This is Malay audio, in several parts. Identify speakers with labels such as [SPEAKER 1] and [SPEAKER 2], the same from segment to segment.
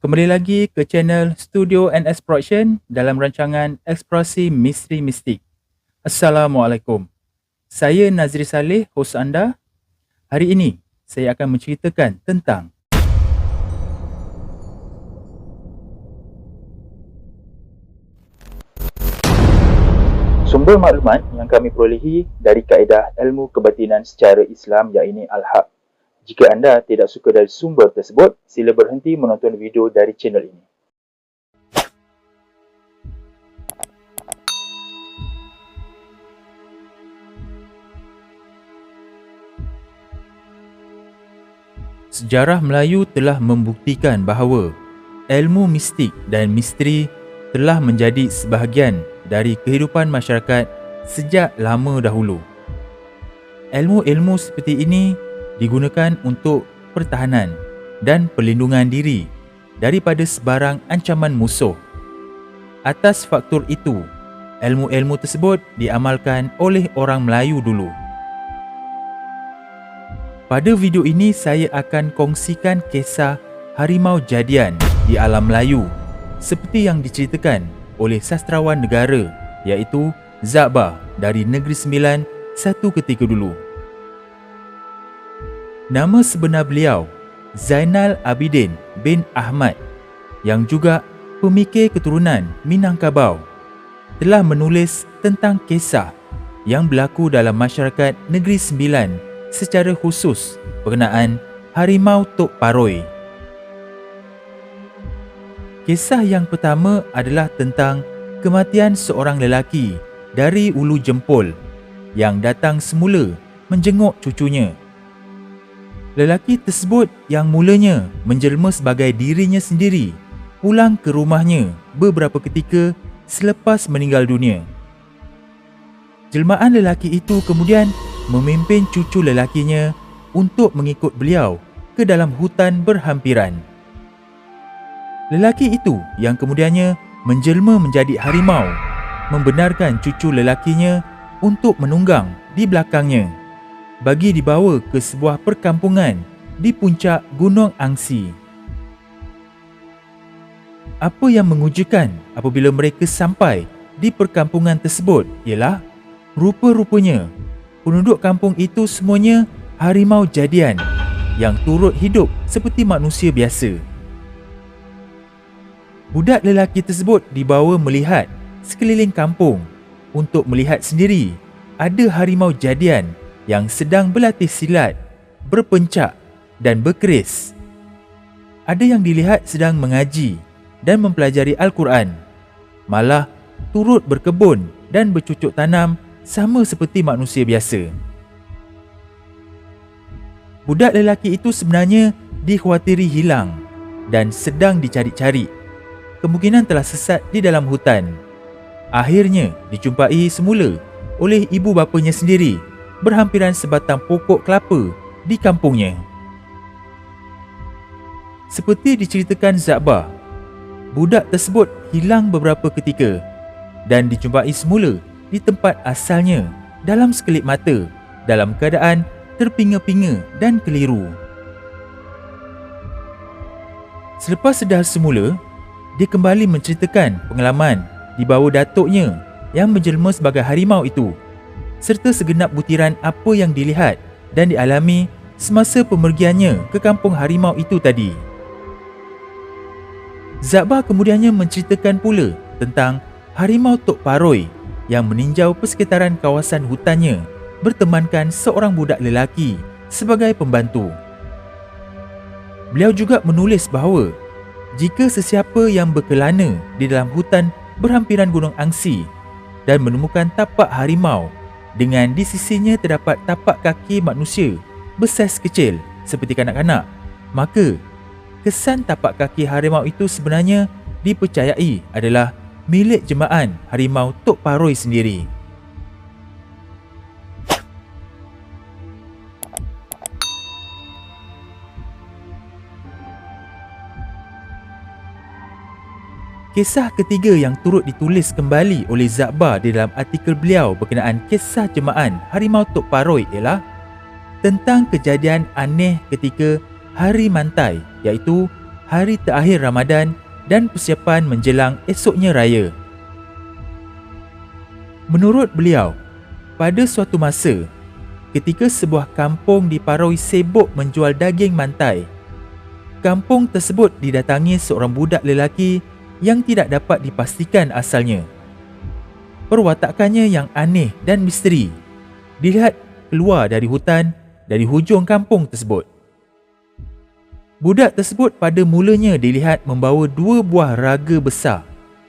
[SPEAKER 1] Kembali lagi ke channel Studio NS Production dalam rancangan Eksplorasi Misteri Mistik. Assalamualaikum. Saya Nazri Saleh, hos anda. Hari ini, saya akan menceritakan tentang sumber maklumat yang kami perolehi dari kaedah ilmu kebatinan secara Islam iaitu Al-Haq. Jika anda tidak suka dari sumber tersebut, sila berhenti menonton video dari channel ini. Sejarah Melayu telah membuktikan bahawa ilmu mistik dan misteri telah menjadi sebahagian dari kehidupan masyarakat sejak lama dahulu. Ilmu-ilmu seperti ini digunakan untuk pertahanan dan perlindungan diri daripada sebarang ancaman musuh. Atas faktor itu, ilmu-ilmu tersebut diamalkan oleh orang Melayu dulu. Pada video ini saya akan kongsikan kisah harimau jadian di alam Melayu seperti yang diceritakan oleh sastrawan negara iaitu Zabah dari Negeri Sembilan satu ketika dulu. Nama sebenar beliau Zainal Abidin bin Ahmad yang juga pemikir keturunan Minangkabau telah menulis tentang kisah yang berlaku dalam masyarakat Negeri Sembilan secara khusus berkenaan harimau Tok Paroi. Kisah yang pertama adalah tentang kematian seorang lelaki dari Ulu Jempol yang datang semula menjenguk cucunya. Lelaki tersebut yang mulanya menjelma sebagai dirinya sendiri pulang ke rumahnya beberapa ketika selepas meninggal dunia. Jelmaan lelaki itu kemudian memimpin cucu lelakinya untuk mengikut beliau ke dalam hutan berhampiran. Lelaki itu yang kemudiannya menjelma menjadi harimau membenarkan cucu lelakinya untuk menunggang di belakangnya bagi dibawa ke sebuah perkampungan di puncak Gunung Angsi. Apa yang mengejutkan apabila mereka sampai di perkampungan tersebut ialah rupa-rupanya penduduk kampung itu semuanya harimau jadian yang turut hidup seperti manusia biasa. Budak lelaki tersebut dibawa melihat sekeliling kampung untuk melihat sendiri ada harimau jadian yang sedang berlatih silat, berpencak dan berkeris. Ada yang dilihat sedang mengaji dan mempelajari Al-Quran, malah turut berkebun dan bercucuk tanam sama seperti manusia biasa. Budak lelaki itu sebenarnya dikhawatiri hilang dan sedang dicari-cari. Kemungkinan telah sesat di dalam hutan. Akhirnya dijumpai semula oleh ibu bapanya sendiri berhampiran sebatang pokok kelapa di kampungnya. Seperti diceritakan Zabah, budak tersebut hilang beberapa ketika dan dijumpai semula di tempat asalnya dalam sekelip mata dalam keadaan terpinga-pinga dan keliru. Selepas sedar semula, dia kembali menceritakan pengalaman di bawah datuknya yang menjelma sebagai harimau itu serta segenap butiran apa yang dilihat dan dialami semasa pemergiannya ke kampung harimau itu tadi. Zabah kemudiannya menceritakan pula tentang harimau Tok Paroi yang meninjau persekitaran kawasan hutannya bertemankan seorang budak lelaki sebagai pembantu. Beliau juga menulis bahawa jika sesiapa yang berkelana di dalam hutan berhampiran Gunung Angsi dan menemukan tapak harimau dengan di sisinya terdapat tapak kaki manusia bersaiz kecil seperti kanak-kanak, maka kesan tapak kaki harimau itu sebenarnya dipercayai adalah milik jemaah harimau Tok Paroi sendiri. Kisah ketiga yang turut ditulis kembali oleh Zabah di dalam artikel beliau berkenaan kisah jemaah harimau Tok Paroi ialah tentang kejadian aneh ketika Hari Mantai iaitu hari terakhir Ramadan dan persiapan menjelang esoknya raya. Menurut beliau, pada suatu masa, ketika sebuah kampung di Paroi sibuk menjual daging mantai, kampung tersebut didatangi seorang budak lelaki yang tidak dapat dipastikan asalnya. Perwatakannya yang aneh dan misteri dilihat keluar dari hutan dari hujung kampung tersebut. Budak tersebut pada mulanya dilihat membawa 2 buah raga besar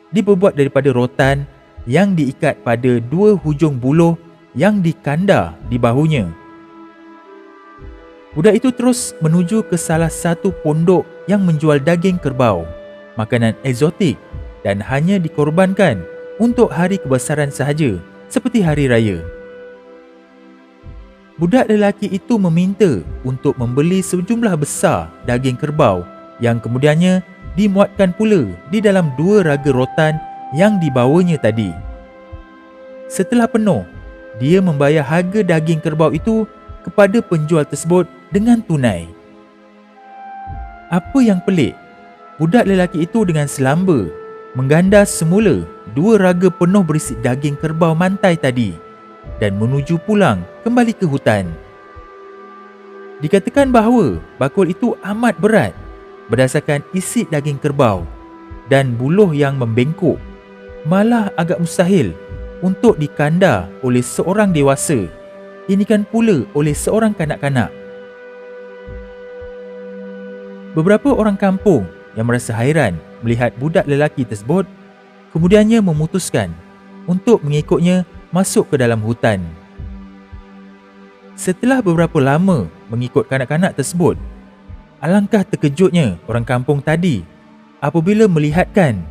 [SPEAKER 1] diperbuat daripada rotan yang diikat pada 2 hujung buluh yang dikandar di bahunya. Budak itu terus menuju ke salah satu pondok yang menjual daging kerbau, makanan eksotik dan hanya dikorbankan untuk hari kebesaran sahaja seperti hari raya. Budak lelaki itu meminta untuk membeli sejumlah besar daging kerbau yang kemudiannya dimuatkan pula di dalam 2 raga rotan yang dibawanya tadi. Setelah penuh, dia membayar harga daging kerbau itu kepada penjual tersebut dengan tunai. Apa yang pelik, budak lelaki itu dengan selamba menggandar semula 2 raga penuh berisi daging kerbau mantai tadi dan menuju pulang kembali ke hutan. Dikatakan bahawa bakul itu amat berat berdasarkan isi daging kerbau dan buluh yang membengkok, malah agak mustahil untuk dikandar oleh seorang dewasa, ini kan pula oleh seorang kanak-kanak. Beberapa orang kampung yang merasa hairan melihat budak lelaki tersebut kemudiannya memutuskan untuk mengikutnya masuk ke dalam hutan. Setelah beberapa lama mengikut kanak-kanak tersebut, alangkah terkejutnya orang kampung tadi apabila melihatkan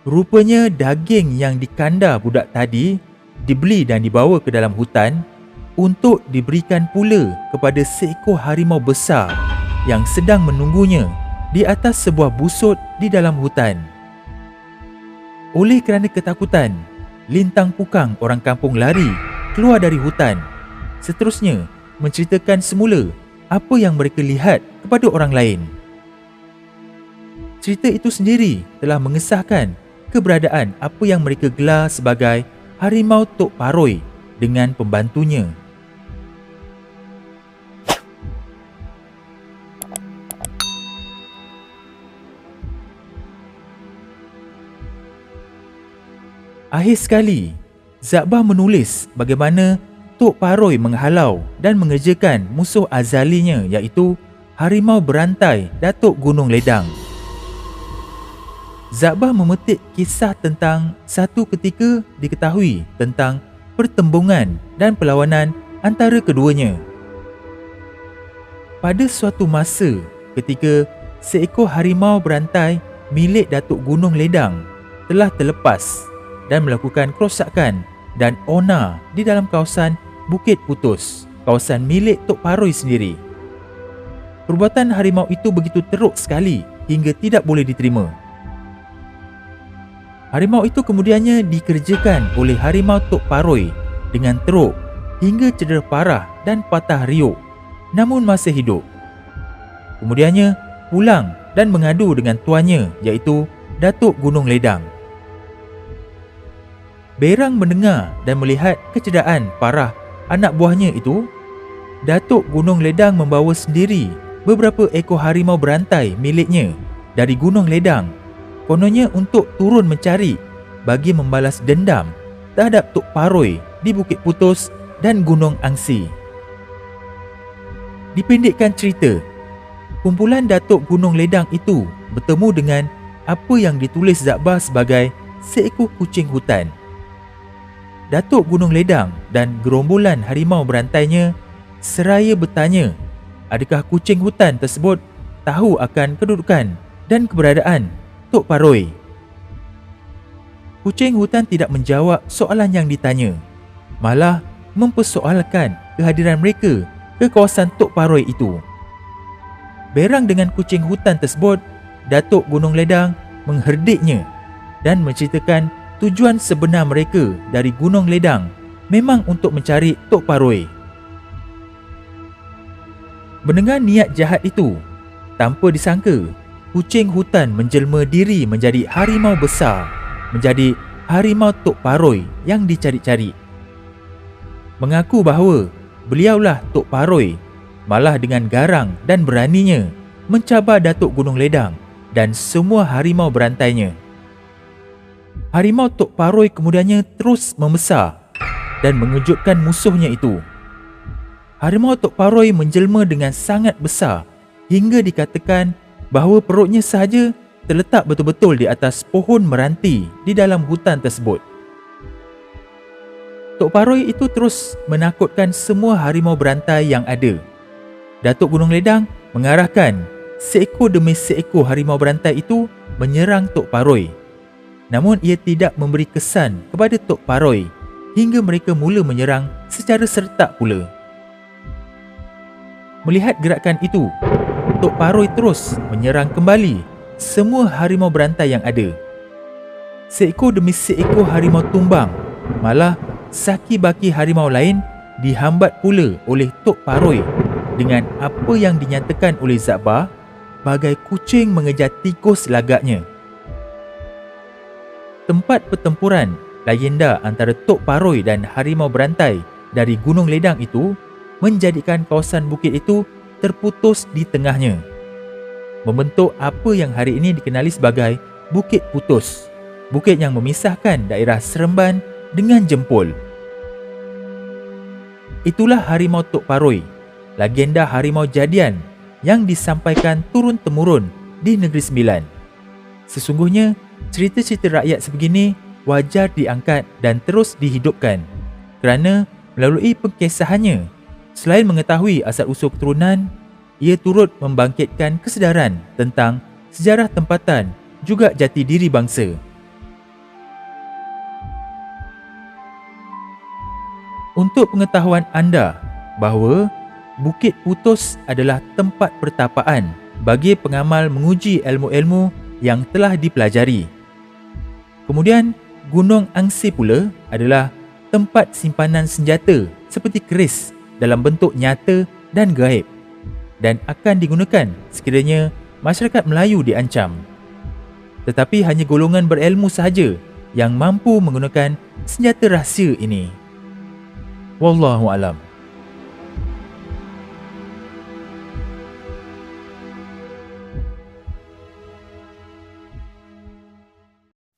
[SPEAKER 1] rupanya daging yang dikandar budak tadi dibeli dan dibawa ke dalam hutan untuk diberikan pula kepada seekor harimau besar yang sedang menunggunya di atas sebuah busut di dalam hutan. Oleh kerana ketakutan, lintang pukang orang kampung lari keluar dari hutan, seterusnya menceritakan semula apa yang mereka lihat kepada orang lain. Cerita itu sendiri telah mengesahkan keberadaan apa yang mereka gelar sebagai Harimau Tok Paroi dengan pembantunya. Akhir sekali, Zakbah menulis bagaimana Tok Paroi menghalau dan mengerjakan musuh azalinya iaitu harimau berantai Datuk Gunung Ledang. Zakbah memetik kisah tentang satu ketika diketahui tentang pertembungan dan perlawanan antara keduanya. Pada suatu masa ketika seekor harimau berantai milik Datuk Gunung Ledang telah terlepas dan melakukan kerosakan dan onar di dalam kawasan Bukit Putus, kawasan milik Tok Paroi sendiri. Perbuatan harimau itu begitu teruk sekali hingga tidak boleh diterima. Harimau itu kemudiannya dikerjakan oleh harimau Tok Paroi dengan teruk hingga cedera parah dan patah riuk, namun masih hidup. Kemudiannya pulang dan mengadu dengan tuannya iaitu Datuk Gunung Ledang. Berang mendengar dan melihat kecederaan parah anak buahnya itu, Datuk Gunung Ledang membawa sendiri beberapa ekor harimau berantai miliknya dari Gunung Ledang, kononnya untuk turun mencari bagi membalas dendam terhadap Tok Paroi di Bukit Putus dan Gunung Angsi. Dipendekkan cerita, kumpulan Datuk Gunung Ledang itu bertemu dengan apa yang ditulis Zakbah sebagai seekor kucing hutan. Datuk Gunung Ledang dan gerombolan harimau berantainya seraya bertanya adakah kucing hutan tersebut tahu akan kedudukan dan keberadaan Tok Paroi. Kucing hutan tidak menjawab soalan yang ditanya, malah mempersoalkan kehadiran mereka ke kawasan Tok Paroi itu. Berang dengan kucing hutan tersebut, Datuk Gunung Ledang mengherdiknya dan menceritakan tujuan sebenar mereka dari Gunung Ledang memang untuk mencari Tok Paroi. Mendengar niat jahat itu, tanpa disangka, kucing hutan menjelma diri menjadi harimau besar, menjadi harimau Tok Paroi yang dicari-cari. Mengaku bahawa beliaulah Tok Paroi, malah dengan garang dan beraninya mencabar Datuk Gunung Ledang dan semua harimau berantainya. Harimau Tok Paroi kemudiannya terus membesar dan mengejutkan musuhnya itu. Harimau Tok Paroi menjelma dengan sangat besar hingga dikatakan bahawa perutnya sahaja terletak betul-betul di atas pohon meranti di dalam hutan tersebut. Tok Paroi itu terus menakutkan semua harimau berantai yang ada. Datuk Gunung Ledang mengarahkan seekor demi seekor harimau berantai itu menyerang Tok Paroi. Namun ia tidak memberi kesan kepada Tok Paroi hingga mereka mula menyerang secara serentak pula. Melihat gerakan itu, Tok Paroi terus menyerang kembali semua harimau berantai yang ada. Seekor demi seekor harimau tumbang, malah saki-baki harimau lain dihambat pula oleh Tok Paroi dengan apa yang dinyatakan oleh Zabbar bagai kucing mengejar tikus lagaknya. Tempat pertempuran legenda antara Tok Paroi dan harimau berantai dari Gunung Ledang itu menjadikan kawasan bukit itu terputus di tengahnya, membentuk apa yang hari ini dikenali sebagai Bukit Putus, bukit yang memisahkan daerah Seremban dengan Jempol. Itulah harimau Tok Paroi, legenda harimau jadian yang disampaikan turun-temurun di Negeri Sembilan. Sesungguhnya, cerita-cerita rakyat sebegini wajar diangkat dan terus dihidupkan kerana melalui pengkisahannya, selain mengetahui asal-usul keturunan, ia turut membangkitkan kesedaran tentang sejarah tempatan juga jati diri bangsa. Untuk pengetahuan anda bahawa Bukit Putus adalah tempat pertapaan bagi pengamal menguji ilmu-ilmu yang telah dipelajari. Kemudian, Gunung Angsi pula adalah tempat simpanan senjata seperti keris dalam bentuk nyata dan gaib dan akan digunakan sekiranya masyarakat Melayu diancam. Tetapi hanya golongan berilmu sahaja yang mampu menggunakan senjata rahsia ini. Wallahu alam.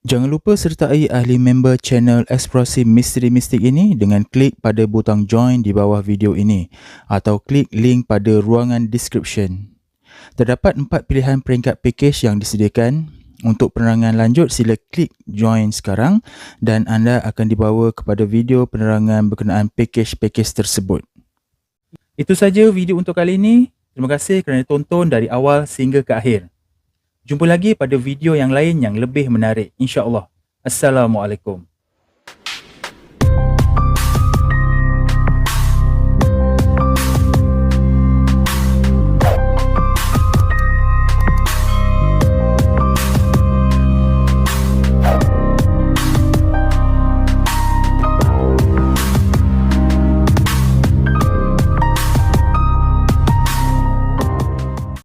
[SPEAKER 2] Jangan lupa sertai ahli member channel Eksplorasi Misteri Mistik ini dengan klik pada butang join di bawah video ini atau klik link pada ruangan description. Terdapat 4 pilihan peringkat package yang disediakan. Untuk penerangan lanjut, sila klik join sekarang dan anda akan dibawa kepada video penerangan berkenaan package-package tersebut.
[SPEAKER 1] Itu saja video untuk kali ini. Terima kasih kerana tonton dari awal sehingga ke akhir. Jumpa lagi pada video yang lain yang lebih menarik, insya-Allah. Assalamualaikum.